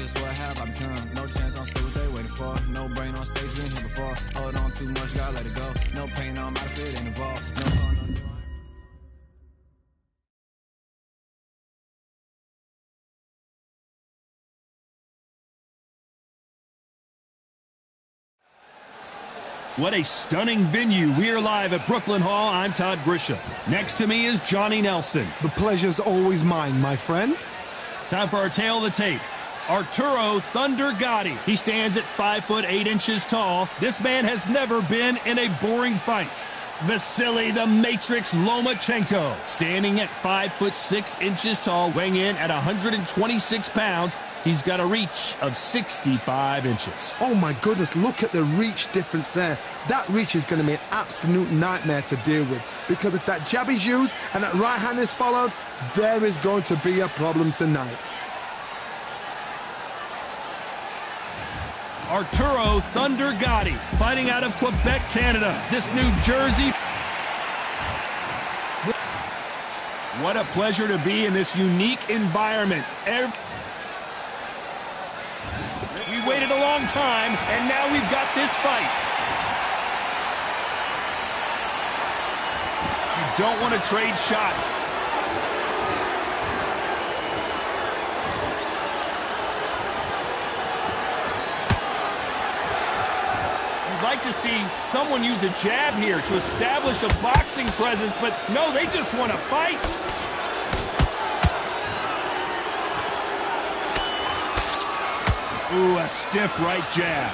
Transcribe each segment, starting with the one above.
just what have I become. No chance on stay what they waiting for. No brain on stage, been here before. Hold on too much, gotta let it go. No pain on my fit, ain't involved. No phone, no joy. What a stunning venue. We are live at Brooklyn Hall. I'm Todd Grisham. Next to me is Johnny Nelson. The pleasure's always mine, my friend. Time for our tale of the tape. Arturo Thunder Gotti. He stands at 5'8" tall. This man has never been in a boring fight. Vasily the Matrix Lomachenko, standing at 5'6" tall, weighing in at 126 pounds. He's got a reach of 65 inches. Oh my goodness, look at the reach difference there. That reach is going to be an absolute nightmare to deal with, because if that jab is used and that right hand is followed, there is going to be a problem tonight. Arturo Thunder Gotti, fighting out of Quebec, Canada. This New Jersey. What a pleasure to be in this unique environment. We waited a long time, and now we've got this fight. You don't want to trade shots. You'd like to see someone use a jab here to establish a boxing presence, but no, they just want to fight. Ooh, a stiff right jab.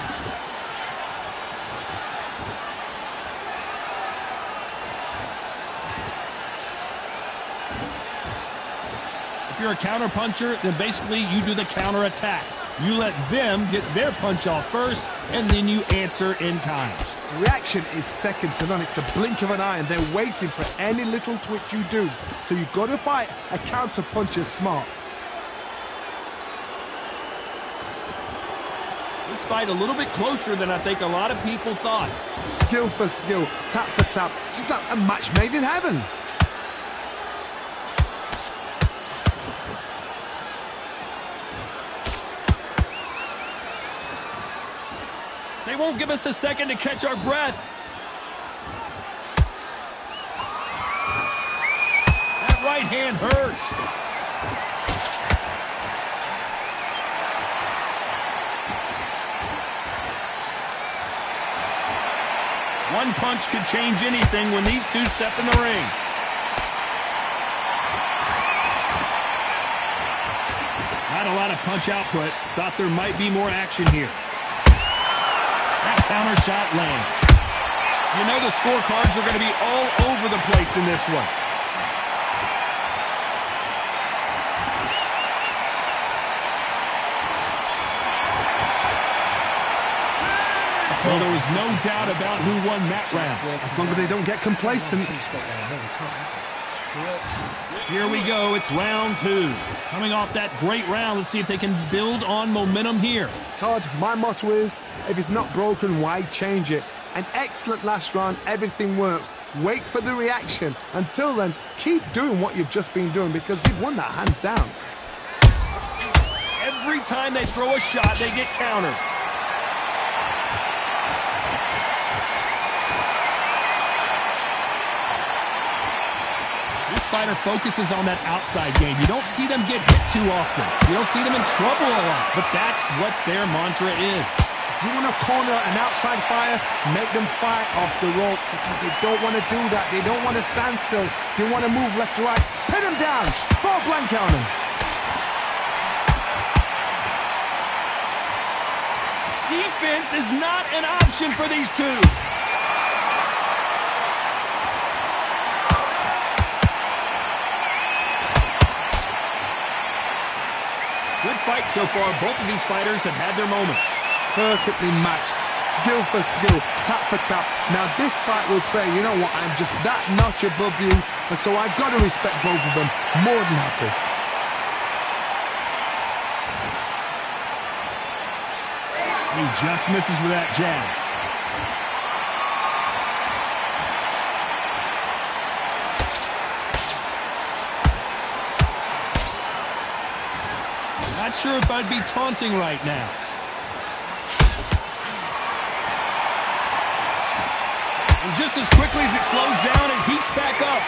If you're a counterpuncher, then basically you do the counterattack. You let them get their punch off first, and then you answer in kind. Reaction is second to none. It's the blink of an eye, and they're waiting for any little twitch you do. So you've got to fight a counterpuncher smart. This fight a little bit closer than I think a lot of people thought. Skill for skill, tap for tap. Just like a match made in heaven. They won't give us a second to catch our breath. That right hand hurts. One punch could change anything when these two step in the ring. Not a lot of punch output. Thought there might be more action here. That counter shot lands. You know the scorecards are going to be all over the place in this one. Well, there was no doubt about who won that round. As long as they don't get complacent. Here we go. It's round two. Coming off that great round, let's see if they can build on momentum here. Todd, my motto is, if it's not broken, why change it? An excellent last round, everything works. Wait for the reaction. Until then, keep doing what you've just been doing, because you've won that hands down. Every time they throw a shot, they get countered. This fighter focuses on that outside game. You don't see them get hit too often. You don't see them in trouble a lot, but that's what their mantra is. If you want to corner an outside fighter, make them fight off the rope, because they don't want to do that. They don't want to stand still. They want to move left to right. Pin them down. Throw a blank on them. Defense is not an option for these two. Good fight so far. Both of these fighters have had their moments. Perfectly matched. Skill for skill. Tap for tap. Now this fight will say, you know what, I'm just that notch above you, and so I've got to respect both of them. More than happy. He just misses with that jab. Not sure if I'd be taunting right now. And just as quickly as it slows down, it heats back up.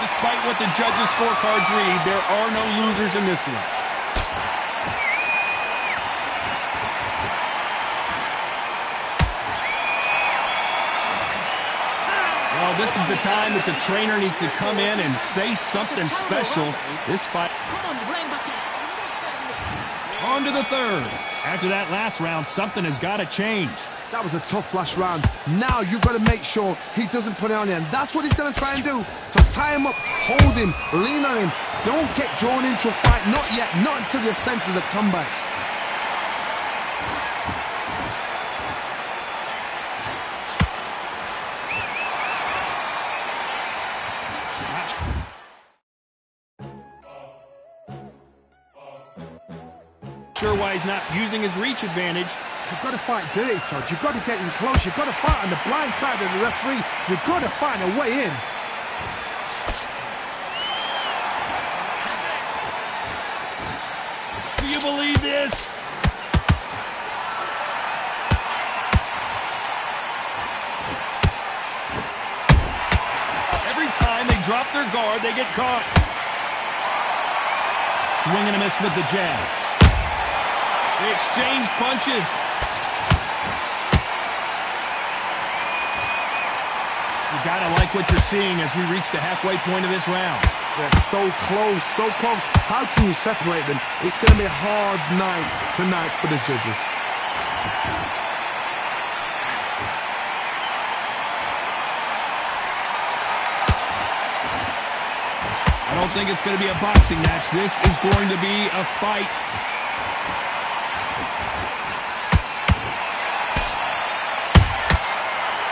Despite what the judges' scorecards read, there are no losers in this one. Well, this is the time that the trainer needs to come in and say something special. This fight. On to the third. After that last round, something has got to change. That was a tough last round. Now you've got to make sure he doesn't put it on you, and that's what he's going to try and do. So tie him up, hold him, lean on him. Don't get drawn into a fight. Not yet. Not until your senses have come back. Sure why he's not using his reach advantage. You've got to fight dirty, Todd. You've got to get in close. You've got to fight on the blind side of the referee. You've got to find a way in. Do you believe this? Every time they drop their guard, they get caught. Swing and a miss with the jab. They exchange punches. You gotta like what you're seeing as we reach the halfway point of this round. They're so close, so close. How can you separate them? It's going to be a hard night tonight for the judges. I don't think it's going to be a boxing match. This is going to be a fight.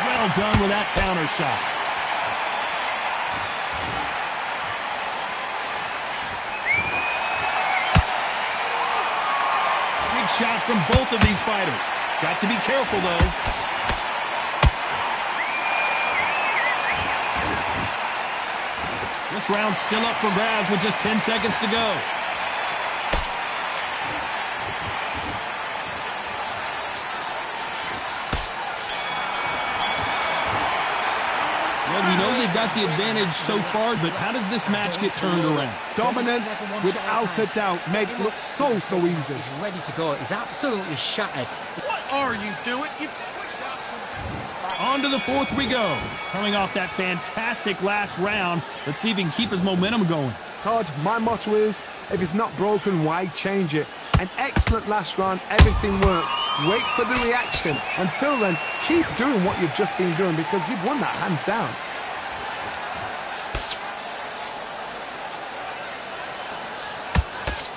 Well done with that counter shot. Big shots from both of these fighters. Got to be careful, though. This round's still up for grabs with just 10 seconds to go. Well, we know they've got the advantage so far, but how does this match get turned around? Dominance, without a doubt, made it look so easy. He's ready to go. He's absolutely shattered. What are you doing? You've switched out. On to the fourth we go. Coming off that fantastic last round, let's see if he can keep his momentum going. Todd, my motto is, if it's not broken, why change it? An excellent last round, everything works. Wait for the reaction. Until then, keep doing what you've just been doing because you've won that hands down.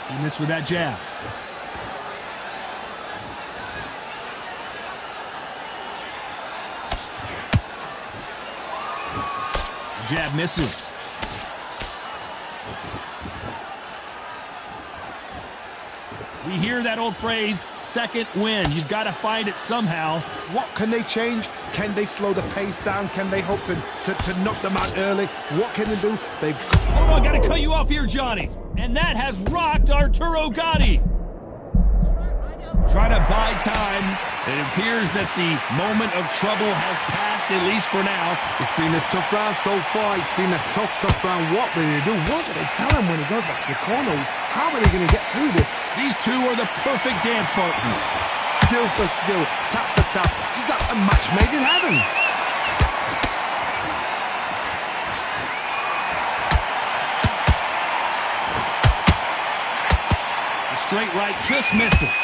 He missed with that jab. Jab misses. We hear that old phrase, second win. You've got to find it somehow. What can they change? Can they slow the pace down? Can they hope to knock them out early? What can they do? They've... Hold on, got to cut you off here, Johnny. And that has rocked Arturo Gatti. Try to buy time. It appears that the moment of trouble has passed, at least for now. It's been a tough round so far. It's been a tough round. What do they do? What do they tell him when he goes back to the corner? How are they going to get through this? These two are the perfect dance partners. Skill for skill, tap for tap. Just like a match made in heaven. The straight right just misses.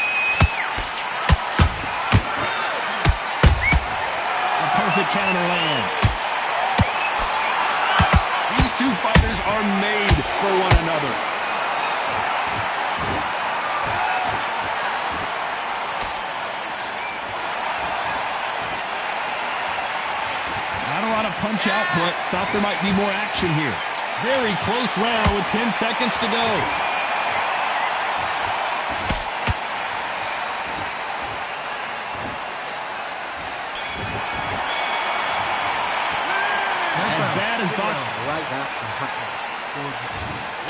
A perfect counter lands. These two fighters are made for one another. Punch output. Thought there might be more action here. Very close round with 10 seconds to go. As bad as boxing. like that.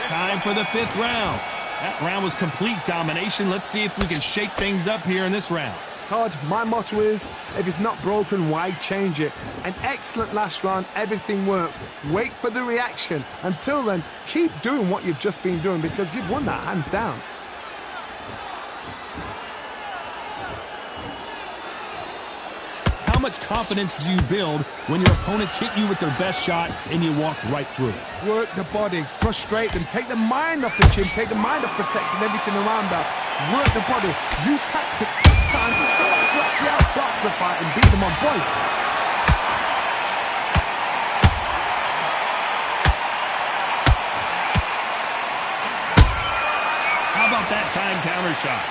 Time for the 5th round. That round was complete domination. Let's see if we can shake things up here in this round. Todd, my motto is, if it's not broken, why change it? An excellent last round, everything works. Wait for the reaction. Until then, keep doing what you've just been doing because you've won that hands down. How much confidence do you build when your opponents hit you with their best shot and you walk right through it? Work the body, frustrate them, take the mind off the chin, take the mind off protecting everything around that. Work the body, use tactics sometimes for somebody to actually outclass a fight and beat them on points. How about that time counter shot?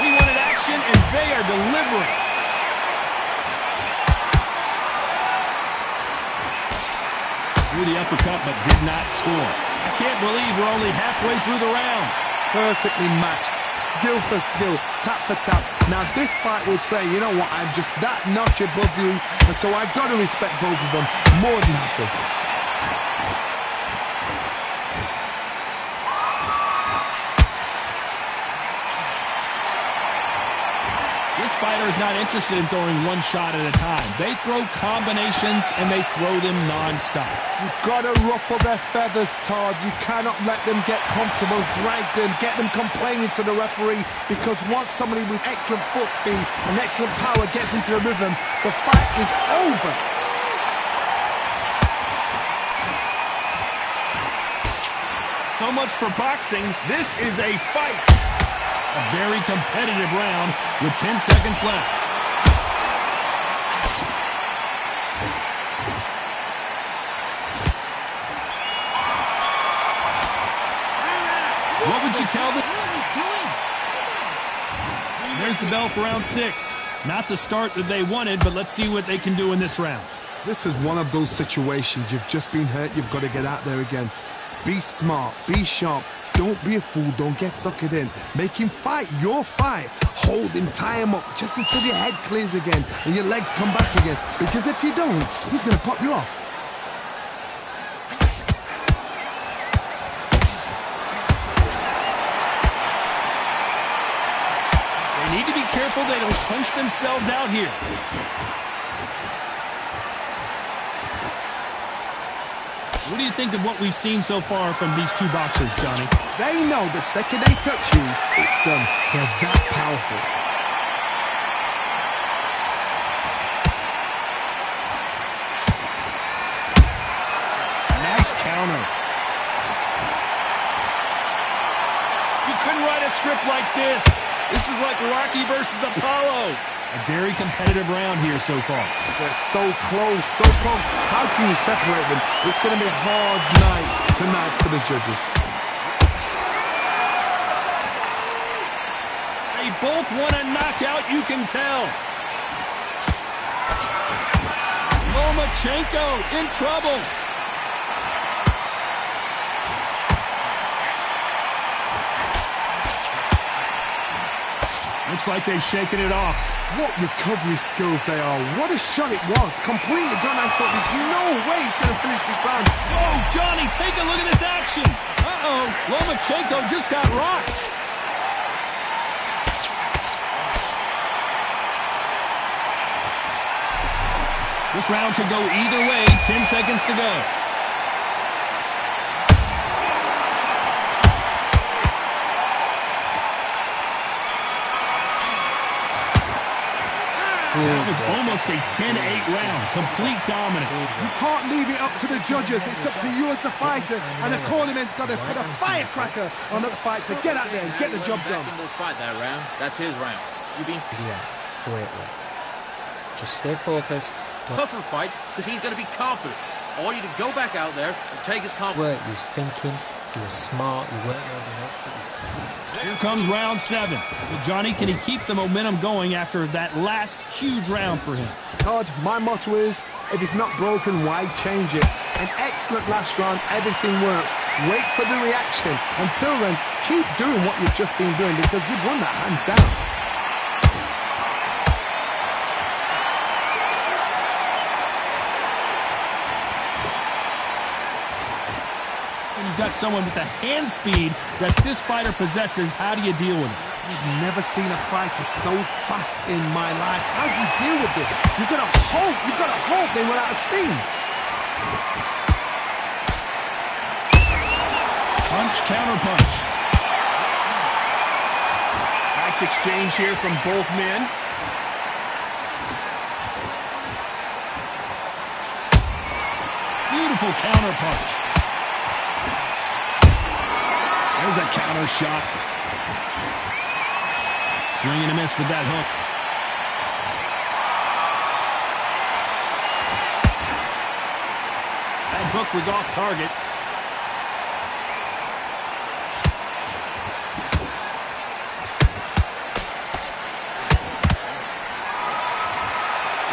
We wanted action and they are delivering. Through the uppercut, but did not score. I can't believe we're only halfway through the round. Perfectly matched, skill for skill, tap for tap. Now this fight will say, you know what, I'm just that notch above you, and so I've got to respect both of them more than happy. This fighter is not interested in throwing one shot at a time. They throw combinations and they throw them non-stop. You've got to ruffle their feathers, Todd. You cannot let them get comfortable, drag them, get them complaining to the referee, because once somebody with excellent foot speed and excellent power gets into the rhythm, the fight is over. So much for boxing. This is a fight. A very competitive round with 10 seconds left. What would you tell them? There's the bell for round 6. Not the start that they wanted, but let's see what they can do in this round. This is one of those situations. You've just been hurt. You've got to get out there again. Be smart. Be sharp. Don't be a fool. Don't get suckered in. Make him fight your fight. Hold him, tie him up, just until your head clears again and your legs come back again. Because if you don't, he's going to pop you off. They need to be careful they don't punch themselves out here. What do you think of what we've seen so far from these two boxers, Johnny? They know the second they touch you, it's done. They're that powerful. Nice counter. You couldn't write a script like this. This is like Rocky versus Apollo. A very competitive round here so far. They're so close, so close. How can you separate them? It's going to be a hard night tonight for the judges. They both want a knockout, you can tell. Lomachenko in trouble. Looks like they've shaken it off. What recovery skills they are. What a shot it was. Completely gone. I thought there's no way he's going to finish this round. Oh, Johnny, take a look at this action. Uh-oh, Lomachenko just got rocked. This round could go either way. 10 seconds to go. That was almost a 10-8 round. Complete dominance. You can't leave it up to the judges. It's up to you as the fighter. And the cornerman's got to put a firecracker on that fight to get out there and get the job done. Will fight that round. That's his round. You've been... Yeah, great work. Just stay focused. Tougher fight because he's going to be confident. I want you to go back out there and take his confidence. He was thinking, he was smart, he weren't loading up, but he was thinking. Here comes round 7. Well, Johnny, can he keep the momentum going after that last huge round for him? Todd, my motto is, if it's not broken, why change it? An excellent last round, everything works. Wait for the reaction. Until then, keep doing what you've just been doing because you've won that hands down. You've got someone with the hand speed that this fighter possesses. How do you deal with it? I've never seen a fighter so fast in my life. How do you deal with this? You've got to hope they run out of steam. Punch, counter punch. Nice exchange here from both men. Beautiful counter punch. There's a counter shot. Swing and a miss with that hook. That hook was off target.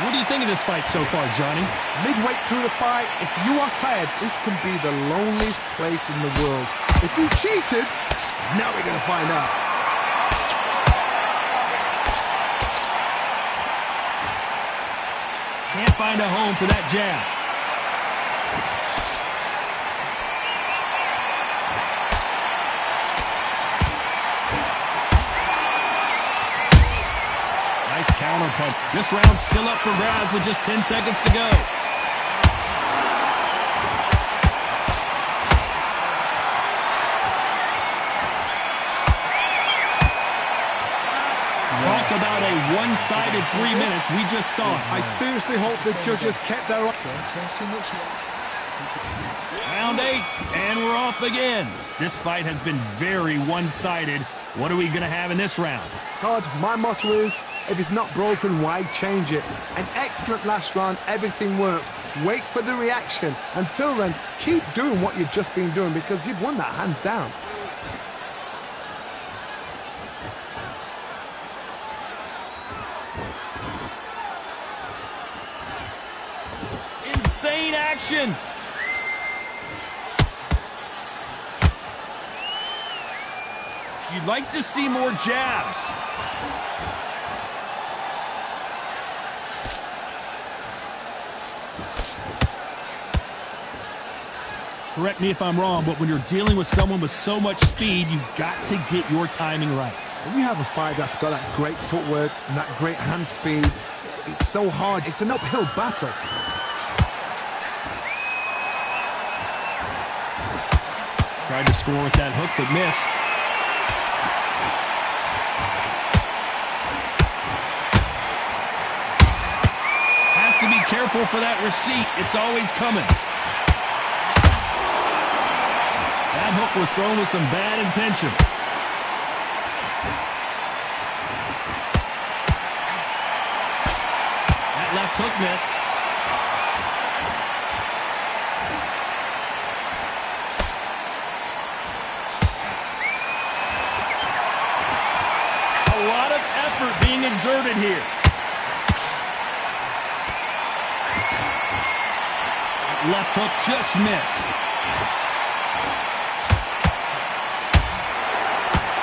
What do you think of this fight so far, Johnny? Midway through the fight, if you are tired, this can be the loneliest place in the world. If you cheated, now we're going to find out. Can't find a home for that jab. Nice counter punch. This round's still up for grabs with just 10 seconds to go. Talk about a one-sided 3 minutes. We just saw it. I seriously hope the judges kept their... Round 8, and we're off again. This fight has been very one-sided. What are we going to have in this round? Todd, my motto is, if it's not broken, why change it? An excellent last round, everything works. Wait for the reaction. Until then, keep doing what you've just been doing because you've won that hands down. Insane action! You'd like to see more jabs. Correct me if I'm wrong, but when you're dealing with someone with so much speed, you've got to get your timing right. When you have a fighter that's got that great footwork and that great hand speed, it's so hard. It's an uphill battle. Tried to score with that hook, but missed. Has to be careful for that receipt. It's always coming. That hook was thrown with some bad intentions. That left hook missed. A lot of effort being exerted here. That left hook just missed.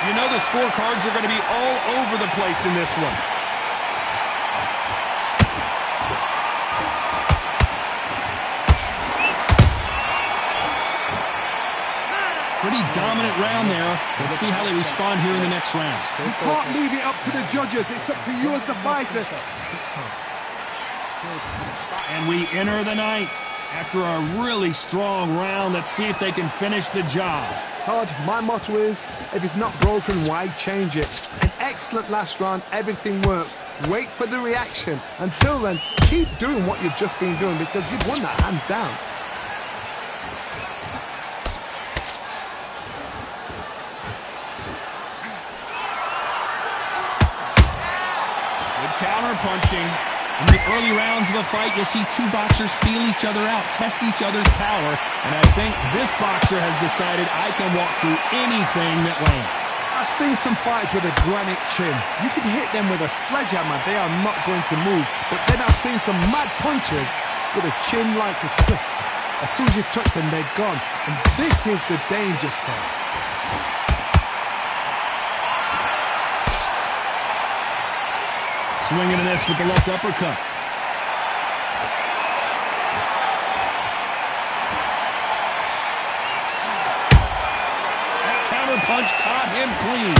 You know the scorecards are going to be all over the place in this one. Pretty dominant round there. Let's see how they respond here in the next round. You can't leave it up to the judges. It's up to you as the fighter. And we enter the ninth. After a really strong round, let's see if they can finish the job. Todd, my motto is, if it's not broken, why change it? An excellent last round, everything works. Wait for the reaction. Until then, keep doing what you've just been doing because you've won that hands down. Good counter punching. In the early rounds of a fight, you'll see two boxers feel each other out, test each other's power, and I think this boxer has decided I can walk through anything that lands. I've seen some fights with a granite chin. You can hit them with a sledgehammer, they are not going to move. But then I've seen some mad punchers with a chin like a crisp. As soon as you touch them, they're gone. And this is the danger spot. Swinging a miss with the left uppercut. counterpunch caught him clean.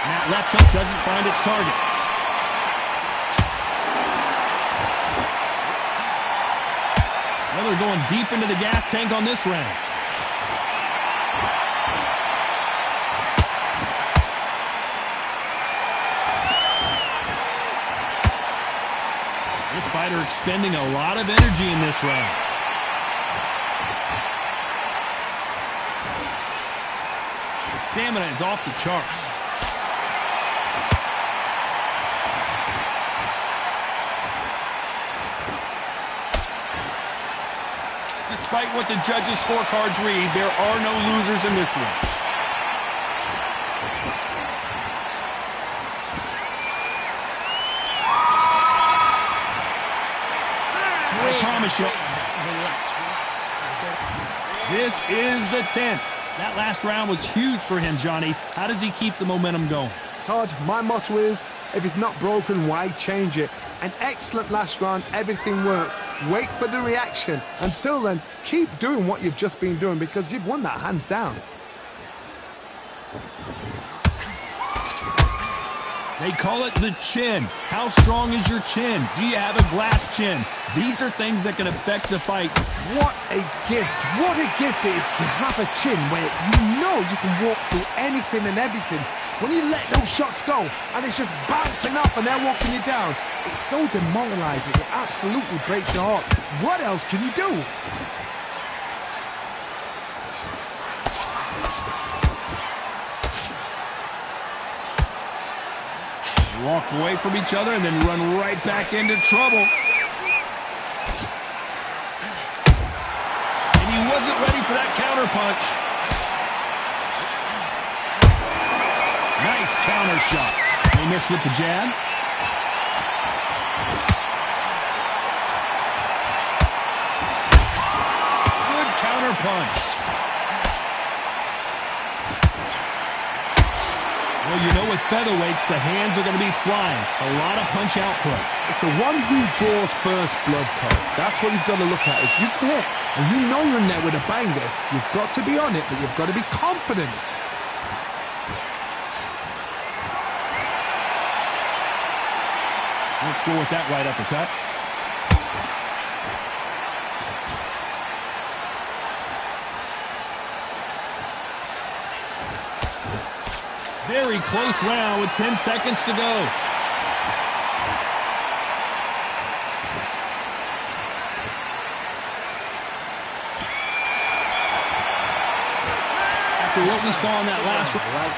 And that left hook doesn't find its target. Well, they're going deep into the gas tank on this round. This fighter expending a lot of energy in this round. His stamina is off the charts. Despite what the judges' scorecards read, there are no losers in this one. I promise you. This is the 10th. That last round was huge for him, Johnny. How does he keep the momentum going? Todd, my motto is, if it's not broken, why change it? An excellent last round, everything works. Wait for the reaction. Until then, keep doing what you've just been doing because you've won that hands down. They call it the chin. How strong is your chin? Do you have a glass chin? These are things that can affect the fight. What a gift. What a gift it is to have a chin where you know you can walk through anything and everything. When you let those shots go and it's just bouncing up and they're walking you down, it's so demoralizing. It absolutely breaks your heart. What else can you do? Walk away from each other and then run right back into trouble. And he wasn't ready for that counter punch. Nice counter shot. They missed with the jab. Good counter punch. Well, you know with featherweights, the hands are going to be flying. A lot of punch output. It's the one who draws first blood, Todd. That's what you've got to look at. If you hit and you know you're in there with a banger, you've got to be on it, but you've got to be confident. Let's go with that right uppercut. Very close round with 10 seconds to go. After what we saw in that last round.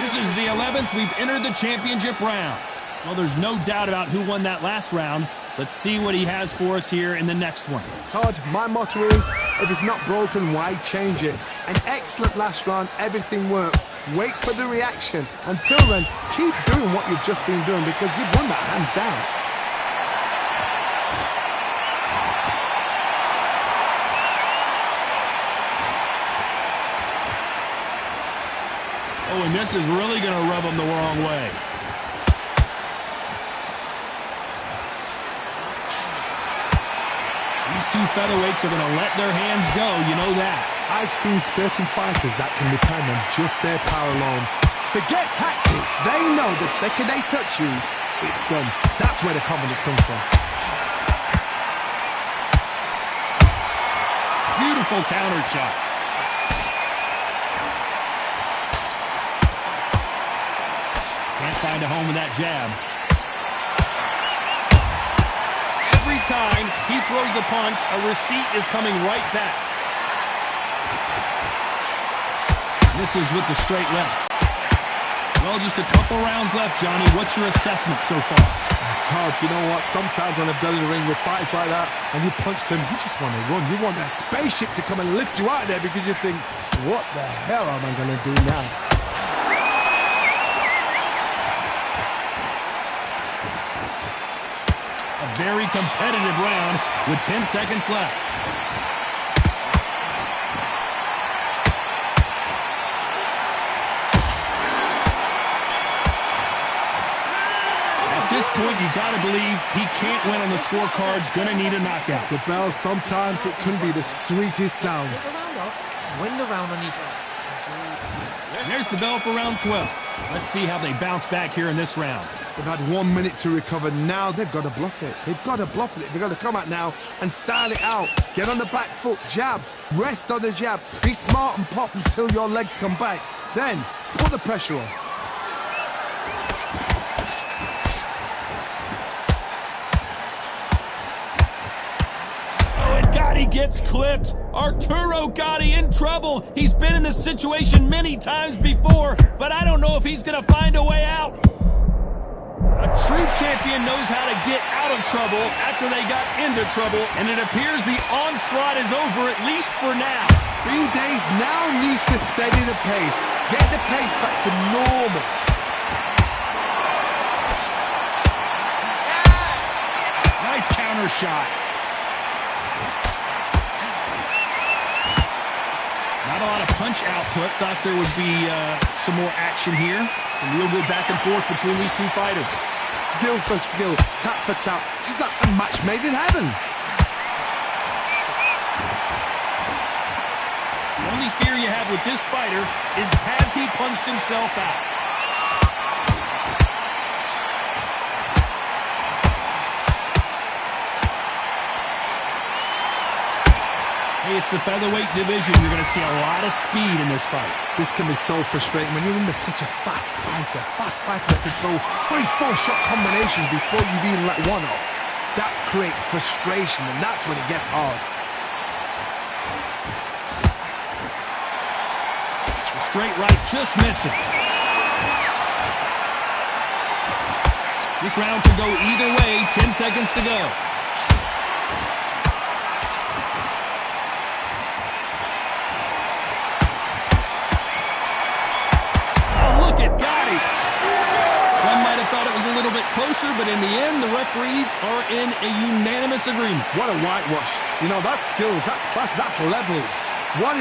This is the 11th we've entered the championship rounds. Well, there's no doubt about who won that last round. Let's see what he has for us here in the next one. Todd, my motto is, if it's not broken, why change it? An excellent last round, everything works. Wait for the reaction. Until then, keep doing what you've just been doing because you've won that hands down. Oh, and this is really going to rub him the wrong way. These two featherweights are going to let their hands go, you know that. I've seen certain fighters that can depend on just their power alone. Forget tactics. They know the second they touch you, it's done. That's where the confidence comes from. Beautiful counter shot. Can't find a home with that jab. Every time he throws a punch, a receipt is coming right back. This is with the straight left. Well, just a couple rounds left, Johnny. What's your assessment so far? Todd, you know what? Sometimes when I've done in the ring with fights like that, and you punch them, you just want to run. You want that spaceship to come and lift you out of there because you think, what the hell am I going to do now? A very competitive round with 10 seconds left. At this point, you got to believe he can't win on the scorecard's going to need a knockout. The bell, sometimes it can be the sweetest sound. Take the round off. Win the round on each end. And there's the bell for round 12. Let's see how they bounce back here in this round. They've had 1 minute to recover. Now they've got to bluff it. They've got to bluff it. They've got to come out now and style it out. Get on the back foot, jab, rest on the jab. Be smart and pop until your legs come back. Then put the pressure on. Gotti gets clipped. Arturo Gotti in trouble. He's been in this situation many times before, but I don't know if he's going to find a way out. A true champion knows how to get out of trouble after they got into trouble, and it appears the onslaught is over, at least for now. Green Days now needs to steady the pace. Get the pace back to normal. Nice counter shot. Not a lot of punch output. Thought there would be some more action here. Some real good back and forth between these two fighters. Skill for skill, tap for tap. Just like a match made in heaven. The only fear you have with this fighter is, has he punched himself out? Hey, it's the featherweight division. You're going to see a lot of speed in this fight. This can be so frustrating when you're under such a fast fighter that can throw 3-4 shot combinations before you've even let one off. That creates frustration, and that's when it gets hard. The straight right just misses. This round could go either way. 10 seconds to go. A little bit closer, but in the end, the referees are in a unanimous agreement. What a whitewash. You know, that's skills, that's class, that's levels. What